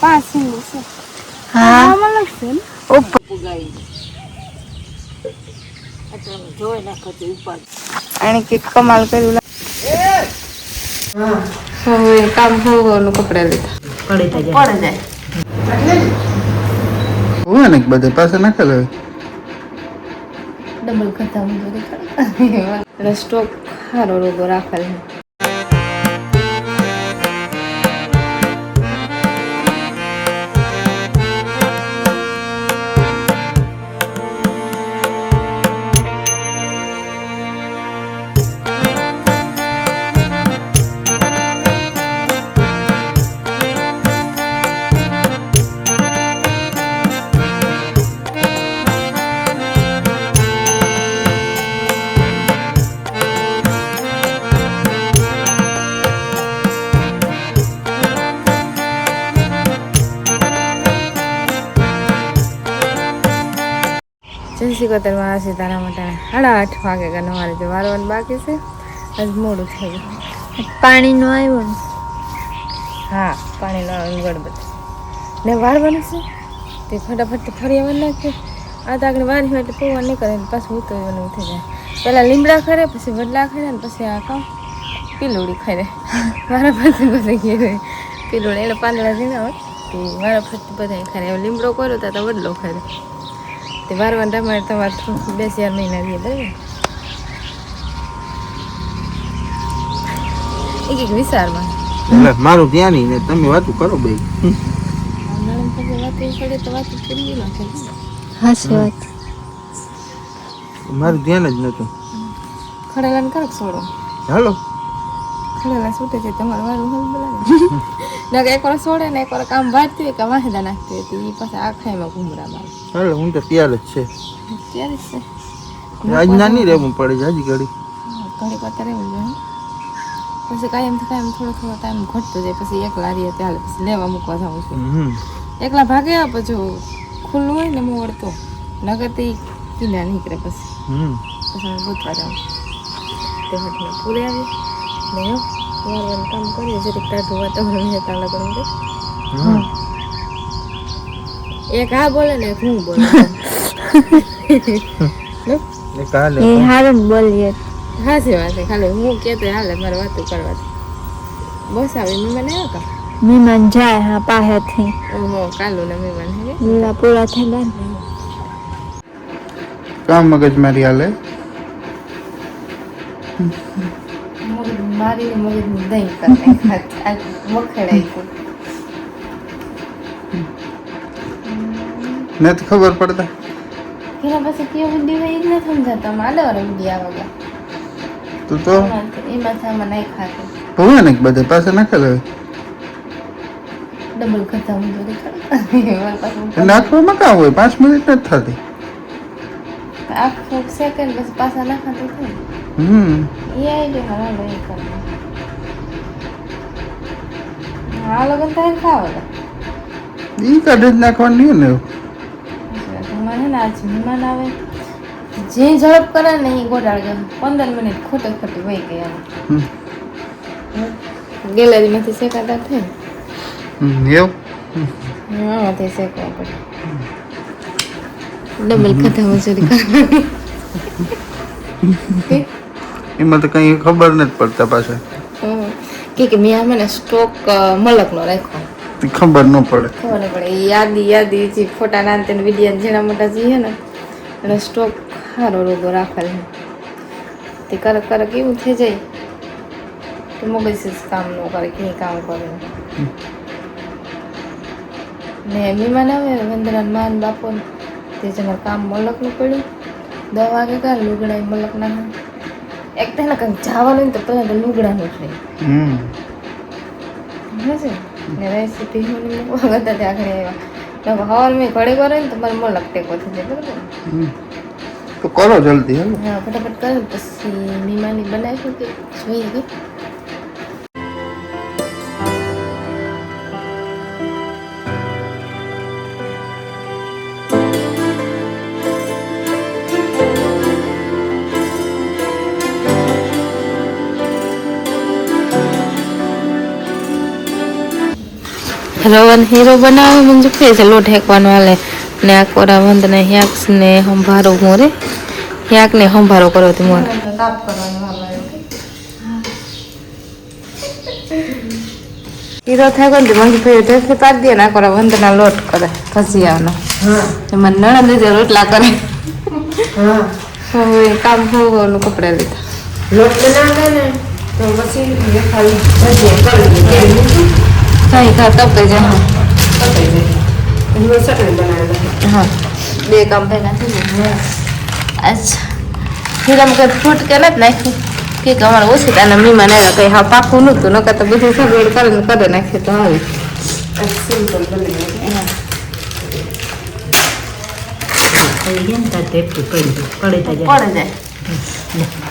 પાસી છે હા આમાં લખશે ને ઉપર પુગાઈ એટલે જોઈ નાખો તો ઉપર અને કે કમાલ કર્યું હવે કામ થવાનું કપડા લીધા પડે જાય હોય ને બધે પાસે નાખેલો હોય. ડબલ ખતમ એટલે સ્ટોક સારો રોગો રાખેલ છે. જયશ્રી કતરમાં સીતારામ માટે 8:30 વાગે કે 9 વાગે વારવાનું બાકી છે. આજ મોડું થઈ ગયું. પાણી નો આવ્યો ને હા પાણીનો ગડબડ ને વાળવાનું છે તે ફટાફટ ફરી આવવાનું નાખે આ તો આગળ વારી હોય એટલે પૌવા નહીં કરે પાછું ઉતરવાનું થઈ જાય. પહેલાં લીમડા ખરે પછી વડલા ખરે ને પછી આ કામ પીલુડી ખરે મારા પાસે પછી ઘેરે પીલુડી એટલે પાંદડા ઝીણા હોય તે મારા ફરતી બધા ખરે હવે લીમડો કર્યો તો વડલો ખરે તે વારવાનું તમારે તમારે 2-4 મહિના દે બરાબર એક વિચારમાં એટલે મારું ધ્યાન ઈ ને તમે વાતું કરો બે નણંદ પછી વાત પડે તો વાત પૂરી નાખે હાસી વાત મારું ધ્યાન જ નતું. ખડેલાને કરો છોડો હાલો ખડેલા છૂટે છે તમારે વારું હલ બોલાવે ના એક વાર છોડે ને એક વાર કામ વાળતી હોય કે વાહેદા નાખતી હોય એ પાછા આખાઈમાં ઘૂમરા મારે હાલો હું તો તૈયાર જ છે. ત્યારે જ છે આજ નાની રહેવું પડે છે હજી ઘડી ઘડી કરતા રહેવું જોઈએ પછી કાયમથી કાયમ થોડો થોડો ટાઈમ ઘટતો જાય પછી એકલા રહીએ ત્યારે પછી લેવા મૂકવા જાઉં છું એકલા ભાગે પછી ખુલ્લું હોય ને હું વળતો નગર તે કીડા નીકળે પછી પછી હું ગોતવા જાઉં તે હટને પૂરે આવી ને વારવાનું કામ કરીએ જરીક ટાઢું વાતાવરણ જતા લગન એક હા બોલે ને એક હું બોલે એ હારું બોલીએ હાસી વાત છે ખાલી હું કહેતો હાલે મારે વાતો કરવાથી બસ આવી મહેમાન આવ્યા કા મહેમાન જાય હા પાસેથી ઓહો કાલું ને મહેમાન હે લીલા પૂરા થઈ ગયા ને કામ મગજ મારી હાલે મારી મગજની દહીં કરી મખડાઈ નથી ખબર પડતા એના પછી કયો વિડીયો હોય એ જ નથી સમજાતા માલે વાળો વિડીયો આવે તું તો એમાંથી આમાં નહીં ખાતું હોય ને બધે પાસે નાખેલો હોય. ડબલ ખતમ જોડે નાખવામાં કામ હોય 5 મિનિટ નથી થતી. આખું સેકન્ડ પછી પાછા નાખાતું થાય એ આઈડિયા હાલો એ કરવા આ લગન થાય ખાવા ઈ કાઢી જ નાખવાનું નહીં ને મને ને આજ મહેમાન આવે જે ઝડપ કરે ને એ ગોટાળ ગયો 15 મિનિટ ખોટે ખોટી વહી ગયા ગેલેરીમાંથી શેકાતા થાય એવું આમાંથી શેકવા પડે ડબલ ખતમ મજૂરી કરવાની એમાં તો કઈ ખબર નથી પડતા પાછા કે મેં મને સ્ટોક મલકનો રાખ્યો ખબર ન પડે ખબર નહીં પડે યાદી જે ફોટા નાનતે વિડીયો ઝીણા મોટા જે છે ને એટલે સ્ટોક સારો રોગો રાખેલ છે તે કરક એવું થઈ જાય કે મગજ કામ ન કરે કંઈ કામ કરે ને મહેમાન આવે વંદરાન માન બાપો તે જ અમારે કામ મલકનું પડ્યું 10 વાગે કાં લુગડા મલક ના એક તો કંઈક જવાનું ને તો પહેલાં તો લુગડાનું જ નહીં હશે ને રેસીપી મૂકવા કરતા ત્યાં આગળ હવાર મેં ઘડી કરે ને તો મારે મલક ટેકો થઈ જાય બરાબર તો કરો જલ્દી હાલો હા ફટાફટ કરે પછી મીમાની બનાવીશું કે જોઈએ કે રવાનો હીરો બનાવે મંજુ કે છે લોટ હેકવાનો હાલે ને આ કોરા બંધને યાક્સ ને સંભારો મોરે યાક ને સંભારો કરો તો મોરે કાપ કરવાનો હાલે હીરો થાય કોણ મંજુ ફેર ઢેફી પાડી દે ના કોરા બંધના લોટ કરે ભજીયાનો એમાં નણંદ જે રોટલા કરે હવે કામ હોવાનું કપડા લીધા લોટ બનાવે ને તો પછી ખાલી ભજીયા કરી દે કઈ કા તપે જાય હા બે કામ ભેગા થઈ જાય અચ્છા હીરામ કઈ ફૂટ કે નથી નાખ્યું કે અમારે ઓછી તાને મીમાં નાખ્યા કઈ હા પાકું નહોતું નકર તો બધું સગવડ કરીને કરે નાખીએ તો આવે સિમ્પલ બની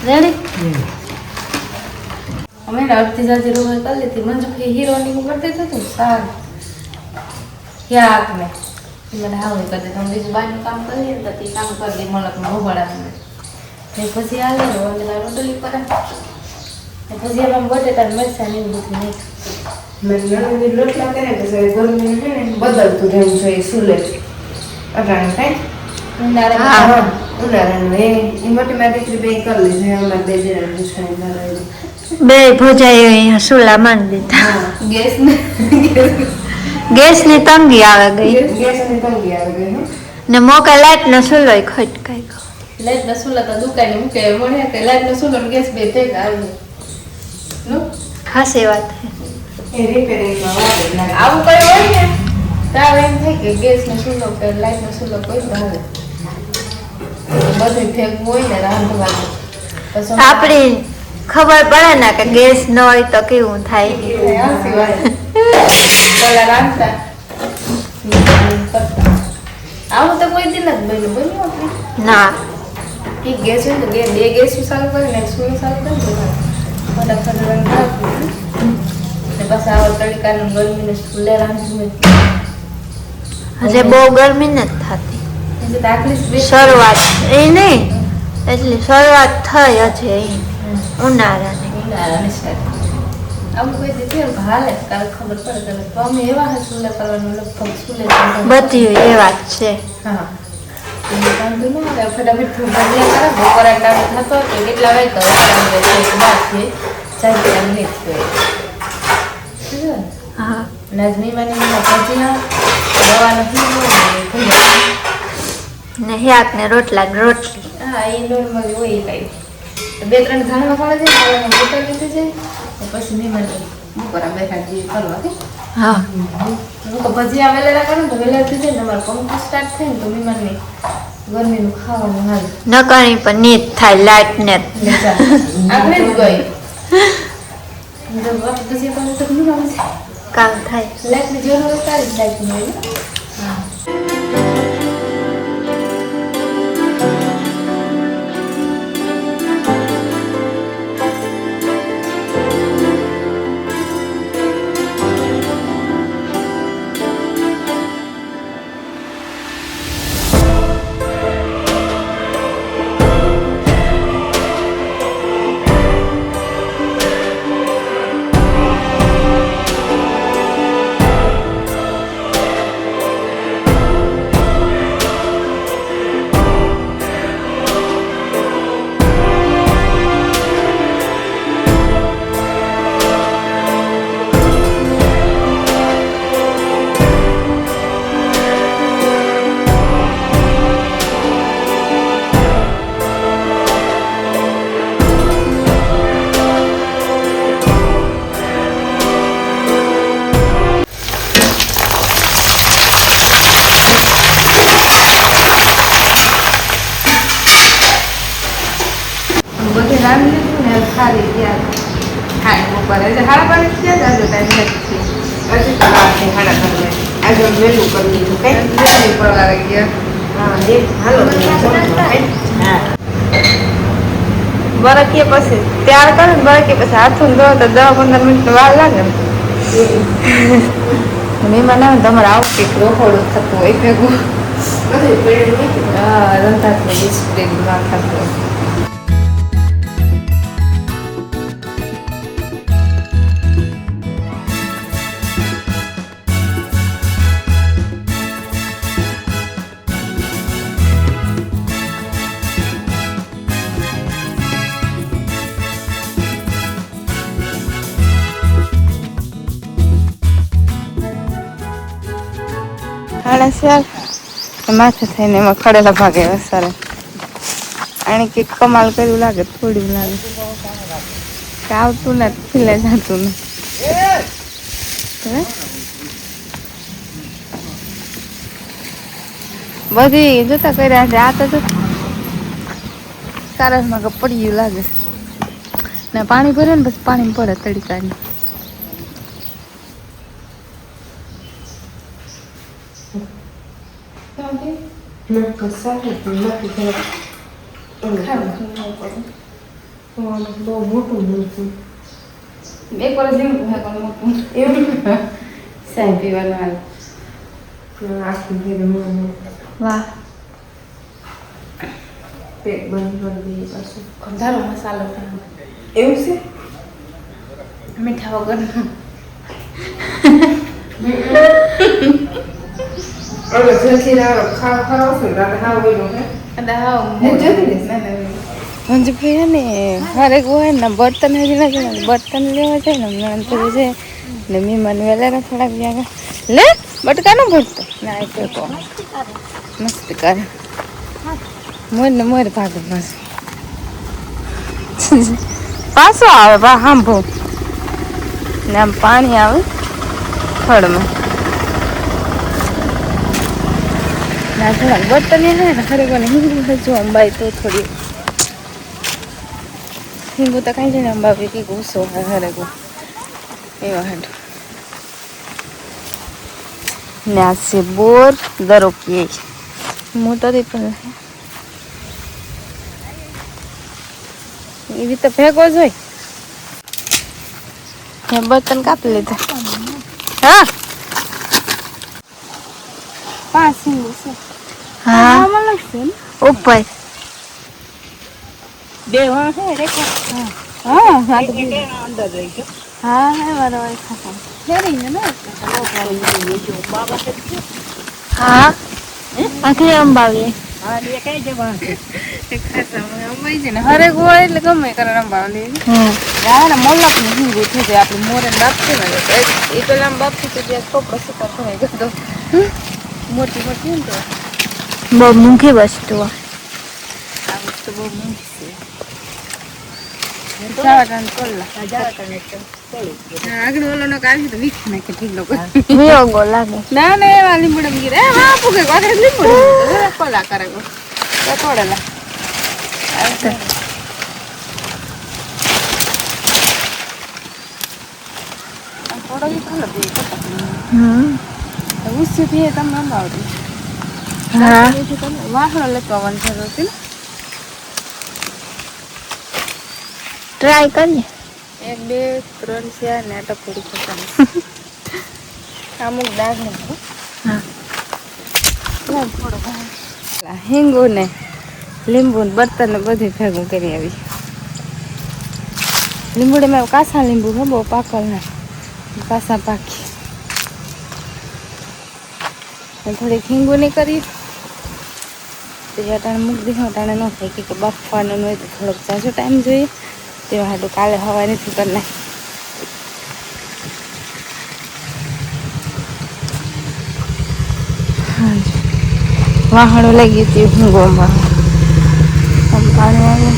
જાય અમે અડધી જાતિ રોજ કરી લીધી મંજુ હીરોની કરતી હતું સારું યાદ ને મને હાવ કરી દે તમે બીજું બહારનું કામ કરીએ ને તો તે કામ કરી દે મલકમાં ઉભળાને પછી હાલે રોટલી કરે પછી એમાં બટેટા મરચાં ને એવું બધું નહીં રોટલા કરે તો ગરમી છે ને બદલતું રહેવું જોઈએ સુલે અટાણે થાય ઉનાળાનું એ મોટી મારી દીકરી બે કરી લીધું અમારે બે જણા પૂછાય બે ભોજાઈ સુલા માંડી દીધા ગેસ ની તંગી આવે ગઈ ને મોકા લાઈટ નો સુલો ખટકાઈ ગયો લાઈટ નો સુલો તો દુકાને મૂકે મળે કે લાઈટ નો સુલો ને ગેસ બે ભેગા આવી નો ખાસી વાત એ રિપેરિંગ માં આવું કઈ હોય ને તાવ એમ થાય કે ગેસ નો સુલો કે લાઈટ નો સુલો કોઈ ભાવે બધું ભેગું હોય ને રાંધવાનું આપડી ખબર પડે ને કે ગેસ ન હોય તો કેવું થાય આવું તો કોઈ દિન જ બન્યું ના એક ગેસ હોય તો બે ગેસ ચાલુ કરીને સુઈ ચાલુ કરી બસ આવો તડકાનું ગરમીને સ્કૂલે રાંધવું હજે બહુ ગરમી નથી થતી શરૂઆત એ નહીં એટલે શરૂઆત થઈ હજે ઉનાળાની આવું કોઈ દીધી હાલે કાલે ખબર પડે તો અમે એવા હા સુલે કરવાનું લગભગ સુલે બધી એ વાત છે હા ફટાફટ ભજીયા કરે બપોરા ટાઈમ થતો કે કેટલા વાગે તો બાદ છે ચાર ટાઈમ નહીં હા નાજમીમાની ભજીયા દવાનો ને યાક ને રોટલા રોટલી હા એ નોર્મલી હોય કઈ બે ત્રણ ધાણમાં પડે છે મોટર લીધી છે પછી મહેમાન બપોરા બેઠા જે કરવા કે હા હું તો ભજીયા વેલેરા કરું તો વેલેરથી છે ને તમારે પંખો સ્ટાર્ટ થાય ને તો મહેમાનની ગરમીનું ખાવાનું હાલ નકરી પણ નીત થાય લાઈટ ને આપણે જ ગઈ પછી પણ તો નહીં આવે કામ થાય લાઈટની જરૂર હોય તારી જ લાઈટની હોય હા બધી રાંધી લીધું ને ખાલી ત્યાં ખાઈ બપોરે એટલે હાડા પાણી ક્યાં જાજો ટાઈમ નથી હજી તો રાતની હાડા કરી આજે વહેલું કરી દીધું કઈ વહેલું પડવા આવી ગયા હા એ હાલો હા બરકીએ પછી ત્યાર કરે ને બરકીએ પછી હાથું ધો તો 10-15 મિનિટ વાર લાગે ને મહેમાન આવે તમારે આવું કંઈક રોકડું થતું હોય ભેગું હા રંધાતું ડિસ્પ્લેમાં થતું 4 માથે થઈને એમાં ખડેલા ભાગે વસારે આને કંઈક કમાલ કર્યું લાગે થોડું લાગે કે આવતું ને ખીલે જતું ને બધી જોતા કર્યા છે આ તો જો કારસમાં કે પડી ગયું લાગે ને પાણી ભરે ને બસ પાણી પડે તડકાની એક વાર જેવું મોટું એવું સાહેબ પીવાનું વાહ પેટ બંધ કરી દઈએ પાછું કંધારો મસાલો એવું છે મીઠા વગરનો ને હરેક હોય ને બર્તન હજી નથી બર્તન લેવા જાય ને નણંદ છે ને મહેમાન વેલા થોડાક ગયા લે બટકા નો ભરતો ના એ તો મસ્ત કરે મોર ને મોર ભાગે બસ પાછો આવે બા સાંભો ને આમ પાણી આવે થડમાં ના થોડાક બર્તન એ ને ખરેખર હિંગુ હજુ અંબાઈ તો થોડી હિંગુ તો કાંઈ છે ને અંબાવી કંઈક ગુસ્સો હોય ખરેખર એવા હાડું ને આ છે બોર દરો પીએ મોટો દી પણ એવી તો ભેગો જ હોય બર્તન કાપી લીધા હા 5 હિંગુ છે હા આમાં લાગશે ને ઉપર બે હા હે રેખો હા હા તો અંદર રહી ગયો હા હે મારો ખાતા ફેરી ને હા આખરે અંબાવીએ હરેક હોય એટલે ગમે કરે રંબાવી ને મોલક નું હિંગુ થઈ જાય આપડે મોરે બાપતી ને એ પેલા બાપતી તો ત્યાં ચોપડો સુપર થઈ ગયો મોટી મોટી ને તો બહુ મૂંઘી વસ્તુ આ વસ્તુ બહુ મોંઘી છે આગળ ઓલો નો કાઢી તો વીખી નાખે ઢીલો વિયોગો લાગે ના ના એવા લીંબુડા ગીરે હા પૂગે વાગે લીંબુડા કોલા કરે ગો તોડેલા થોડો ઈ ખાલો દે ઉસી થી તમને અંબાવડી હા તમે વાહણો લેતો આવવાનું જરૂર હતી ને ટ્રાય કરીએ 1 2 3 4 ને ટપોરી કરવાની અમુક દાગ ને હા થોડો હિંગુ ને લીંબુ ને બર્તન ને બધું ભેગું કરી આવી લીંબુડે મેં કાસા લીંબુ હે બહુ પાકલ ને કાસા પાકી થોડીક હિંગુ ની કરી તો અટાણે મૂકી દીધું અટાણે ન થાય કે બાફવાનું હોય તો થોડોક ઝાઝો ટાઈમ જોઈએ તેવા હાટું કાલે હવા નથી કરી નાખી વાહણો લાગી હતી હિંગોમાં પાણી આવે